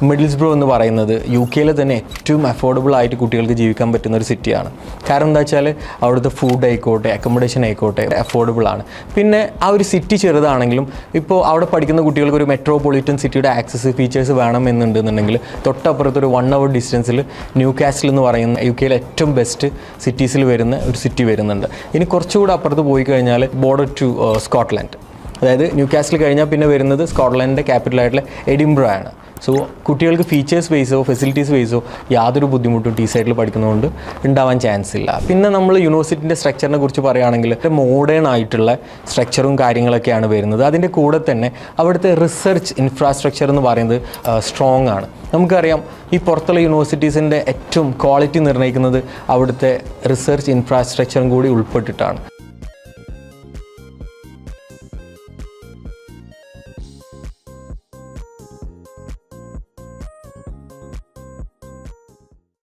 Middlesbrough എന്ന് പറയുന്നത് UK-ലെ തന്നെ ഏറ്റവും അഫോർഡബിൾ ആയിട്ട് കുട്ടികൾക്ക് ജീവിക്കാൻ പറ്റുന്ന ഒരു സിറ്റിയാണ്. കാരണം എന്താ വെച്ചാൽ അവിടുത്തെ ഫുഡ് ആയിക്കോട്ടെ, അക്കോമഡേഷൻ ആയിക്കോട്ടെ അഫോർഡബിൾ ആണ്. പിന്നെ ആ ഒരു സിറ്റി ചെറുതാണെങ്കിലും ഇപ്പോൾ അവിടെ പഠിക്കുന്ന കുട്ടികൾക്ക് ഒരു മെട്രോപൊളിറ്റൻ സിറ്റിയുടെ ആക്സസ് ഫീച്ചേഴ്സ് വേണമെന്നുണ്ടെന്നുണ്ടെങ്കിൽ തൊട്ടപ്പുറത്തൊരു 1 hour ഡിസ്റ്റൻസിൽ ന്യൂകാസിൽ എന്ന് പറയുന്ന UK-ലെ ഏറ്റവും ബെസ്റ്റ് സിറ്റീസിൽ വരുന്ന ഒരു സിറ്റി വരുന്നുണ്ട്. ഇനി കുറച്ചുകൂടെ അപ്പുറത്ത് പോയി കഴിഞ്ഞാൽ ബോർഡർ ടു സ്കോട്ട്ലൻഡ്, അതായത് ന്യൂകാസിൽ കഴിഞ്ഞാൽ പിന്നെ വരുന്നത് സ്കോട്ട്ലൻഡിൻ്റെ ക്യാപിറ്റലായിട്ടുള്ള എഡിൻബ്രോ ആണ്. സോ കുട്ടികൾക്ക് ഫീച്ചേഴ്സ് ബേസോ ഫെസിലിറ്റീസ് ബേസോ യാതൊരു ബുദ്ധിമുട്ടും സൈഡിൽ പഠിക്കുന്നതുകൊണ്ട് ഉണ്ടാവാൻ ചാൻസ് ഇല്ല. പിന്നെ നമ്മൾ യൂണിവേഴ്സിറ്റിൻ്റെ സ്ട്രക്ചറിനെ കുറിച്ച് പറയുകയാണെങ്കിൽ മോഡേൺ ആയിട്ടുള്ള സ്ട്രക്ചറും കാര്യങ്ങളൊക്കെയാണ് വരുന്നത്. അതിൻ്റെ കൂടെ തന്നെ അവിടുത്തെ റിസർച്ച് ഇൻഫ്രാസ്ട്രക്ചർ എന്ന് പറയുന്നത് സ്ട്രോങ് ആണ്. നമുക്കറിയാം ഈ പുറത്തുള്ള യൂണിവേഴ്സിറ്റീസിൻ്റെ ഏറ്റവും ക്വാളിറ്റി നിർണ്ണയിക്കുന്നത് അവിടുത്തെ റിസർച്ച് ഇൻഫ്രാസ്ട്രക്ചറും കൂടി ഉൾപ്പെട്ടിട്ടാണ്.